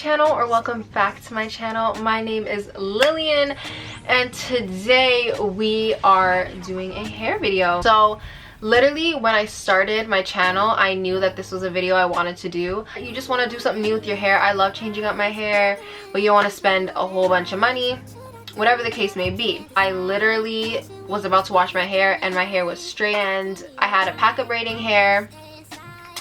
channel, or welcome back to my channel. My name is Lillian and today we are doing a hair video. So literally when I started my channel, I knew that this was a video I wanted to do. You just want to do something new with your hair. I love changing up my hair, but you don't want to spend a whole bunch of money, whatever the case may be. I literally was about to wash my hair and my hair was straight, and I had a pack of braiding hair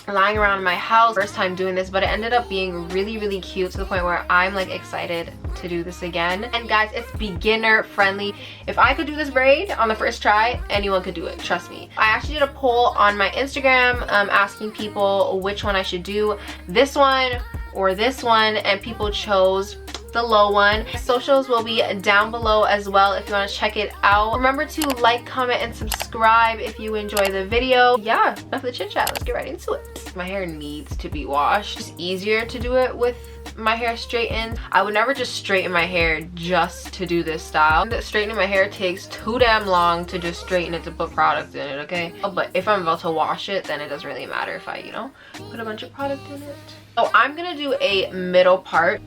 lying around my house. First time doing this, but it ended up being really cute to the point where I'm like excited to do this again. And guys, it's beginner friendly. If I could do this braid on the first try, anyone could do it, trust me. I actually did a poll on my Instagram asking people which one I should do, this one or this one, and people chose the low one. Socials will be down below as well if you want to check it out. Remember to like, comment, and subscribe if you enjoy the video. Yeah, enough of the chit chat, let's get right into it. My hair needs to be washed. It's easier to do it with my hair straightened. I would never just straighten my hair just to do this style. Straightening my hair takes too damn long to just straighten it to put product in it, okay? But if I'm about to wash it, then it doesn't really matter if I, you know, put a bunch of product in it. So I'm gonna do a middle part.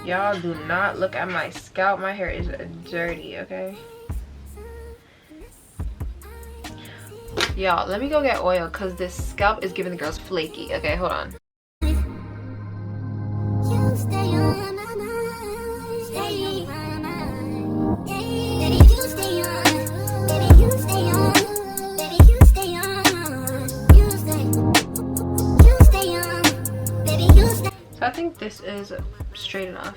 Y'all do not look at my scalp. My hair is dirty, okay? Y'all, let me go get oil because this scalp is giving the girls flaky. Okay, hold on. So I think this is straight enough.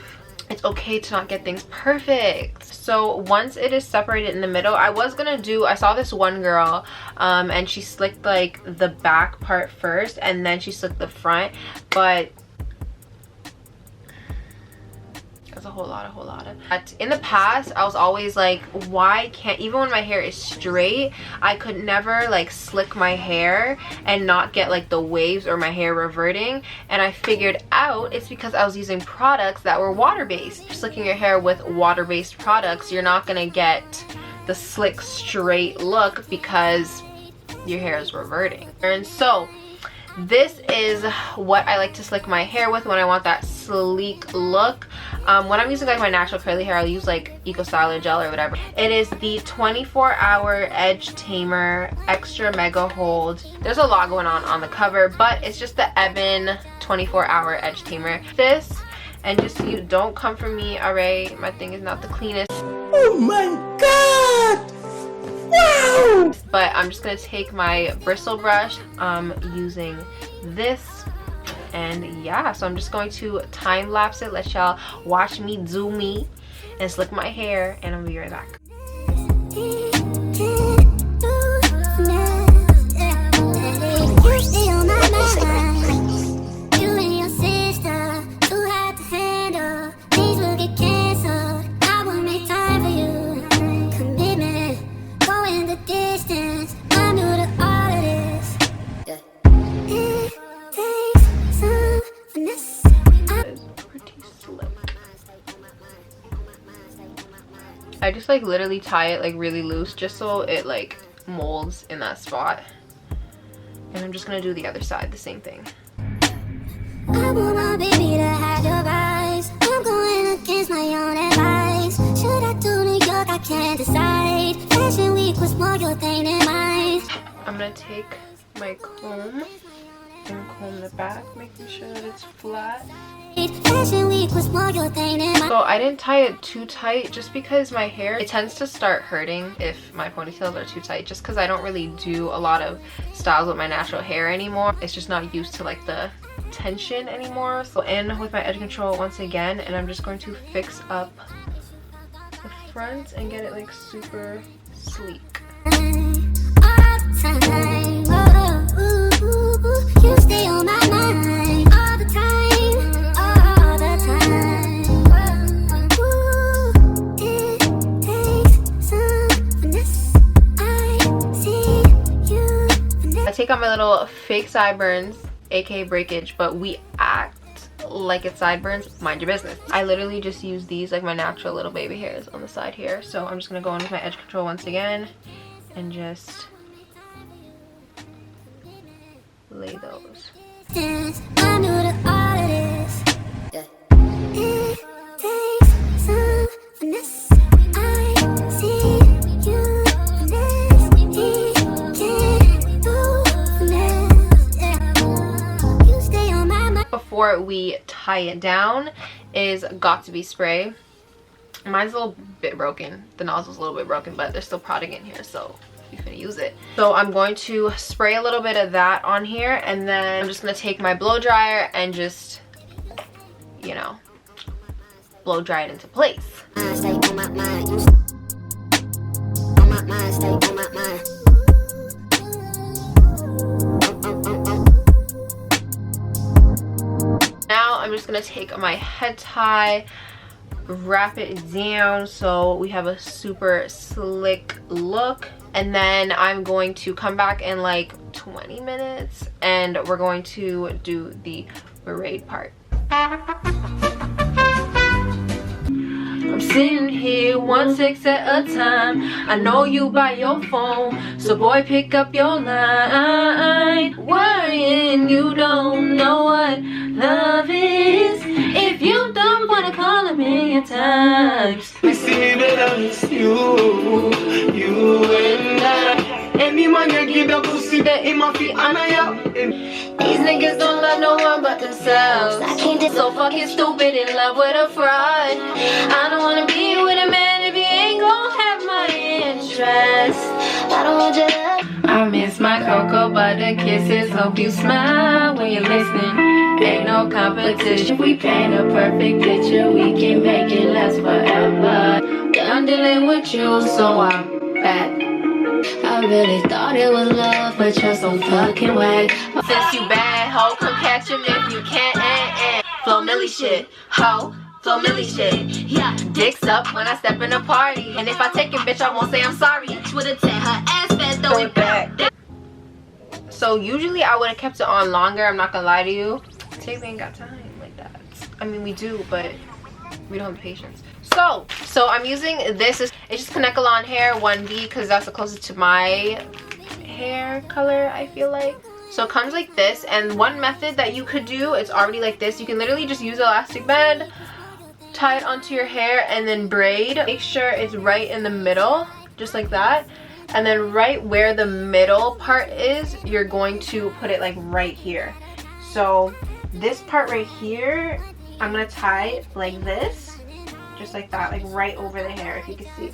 It's okay to not get things perfect. So once it is separated in the middle, I saw this one girl and she slicked like the back part first and then she slicked the front, but that's a whole lot of. In the past, I was always like, why can't, even when my hair is straight, I could never like slick my hair and not get like the waves or my hair reverting. And I figured out it's because I was using products that were water-based. Slicking your hair with water-based products, you're not gonna get the slick straight look because your hair is reverting. And so this is what I like to slick my hair with when I want that sleek look. When I'm using like my natural curly hair, I'll use like Eco Styler gel or whatever. It is the 24-hour Edge Tamer Extra Mega Hold. There's a lot going on the cover, but it's just the Ebin 24-hour Edge Tamer. This, and just so you don't come for me, alright? My thing is not the cleanest. Oh my god! Wow! But I'm just gonna take my bristle brush, using this, and yeah, so I'm just going to time lapse it, let y'all watch me do me and slick my hair, and I'll be right back. I just like literally tie it like really loose just so it like molds in that spot. And I'm just gonna do the other side, the same thing. I want my baby to have your eyes. I'm going against my own advice. Should I do New York? I can't decide. Fashion week was more your thing than mine. I'm gonna take my comb and comb the back, making sure that it's flat. Fashion week was more your thing than mine. So I didn't tie it too tight just because my hair, it tends to start hurting if my ponytails are too tight, just because I don't really do a lot of styles with my natural hair anymore. It's just not used to like the tension anymore. So in with my edge control once again, and I'm just going to fix up the front and get it like super sleek. You stay on my mind all the time, all the time. It takes some finesse. I see you. I take out my little fake sideburns, aka breakage, but we act like it's sideburns. Mind your business. I literally just use these like my natural little baby hairs on the side here. So I'm just gonna go in with my edge control once again and just lay those. Before we tie it down is got to be spray. Mine's a little bit broken. The nozzle's a little bit broken, but there's still product in here, so you're gonna use it. So I'm going to spray a little bit of that on here, and then I'm just gonna take my blow dryer and just, you know, blow dry it into place. Now I'm just gonna take my head tie, wrap it down so we have a super slick look, and then I'm going to come back in like 20 minutes and we're going to do the braid part. I'm sitting here 1 6 at a time. I know you by your phone, so boy pick up your line. Worrying you don't know what love is if you don't wanna call a million times. You see me better miss you and I. Any man you give the pussy that in my feet and I. These niggas don't love no one but themselves. I can't get so fucking stupid in love with a fraud. I don't wanna be with a man if he ain't gon' have my interest. I don't want your love. I miss my cocoa butter kisses. Hope you smile when you're listening. Ain't no competition. We paint a perfect picture. We can make it last forever. I'm dealing with you, so I'm back. I really thought it was love, but you're so fucking whack. Since you bad, ho, come catch him if you can't. Flow Millie shit, ho. Flow Millie shit, yeah. Dicks up when I step in a party, and if I take it, bitch, I won't say I'm sorry. Would've take her ass back, throw it back. So usually I would have kept it on longer. I'm not gonna lie to you. Today we ain't got time like that. I mean, we do, but we don't have the patience. So I'm using this. It's just Kanekalon hair 1B because that's the closest to my hair color, I feel like. So it comes like this, and one method that you could do, it's already like this. You can literally just use an elastic band, tie it onto your hair, and then braid. Make sure it's right in the middle, just like that. And then right where the middle part is, you're going to put it like right here. So this part right here, I'm gonna tie it like this. Just like that, like right over the hair, if you can see.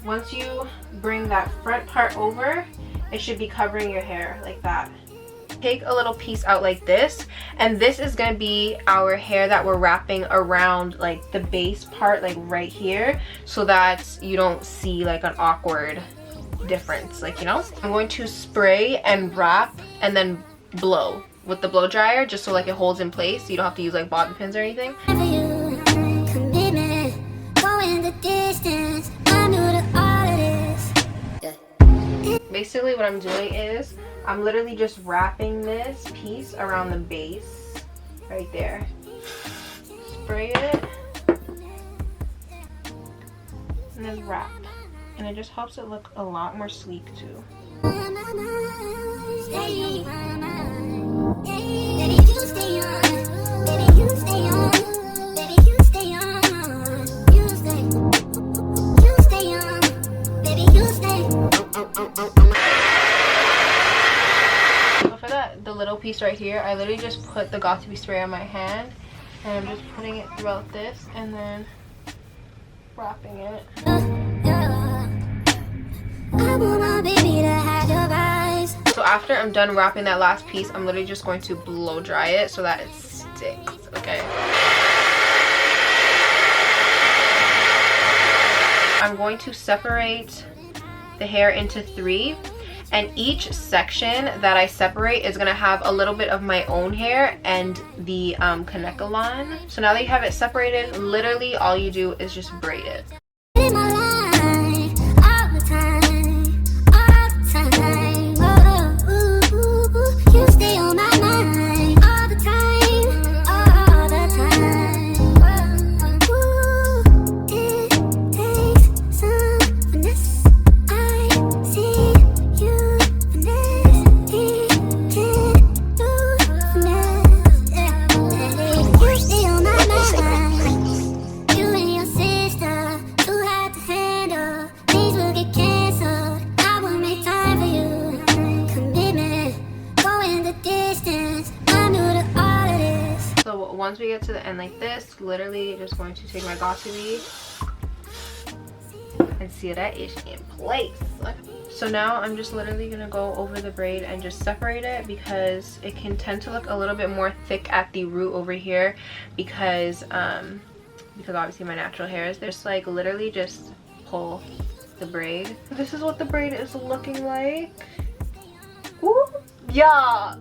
Once you bring that front part over, it should be covering your hair like that. Take a little piece out like this, and this is going to be our hair that we're wrapping around like the base part, like right here, so that you don't see like an awkward difference, like, you know. I'm going to spray and wrap and then blow with the blow dryer, just so like it holds in place. You don't have to use like bobby pins or anything. Basically what I'm doing is I'm literally just wrapping this piece around the base right there. Spray it and then wrap. And it just helps it look a lot more sleek too. So for that, the little piece right here, I literally just put the Got To Be spray on my hand, and I'm just putting it throughout this and then wrapping it. So after I'm done wrapping that last piece, I'm literally just going to blow dry it so that it sticks, okay? I'm going to separate the hair into 3, and each section that I separate is going to have a little bit of my own hair and the Kanekalon. So now that you have it separated, literally all you do is just braid it. once we get to the end like this, literally just going to take my Got2b and seal that ish in place. So now I'm just literally gonna go over the braid and just separate it, because it can tend to look a little bit more thick at the root over here, because obviously my natural hair is there. Just like literally just pull the braid. This is what the braid is looking like. Woo! Y'all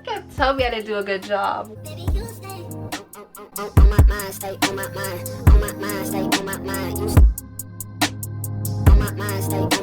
can't tell me I didn't do a good job. On my mind, stay on my mind, on my mind, stay on my mind. On my mind, stay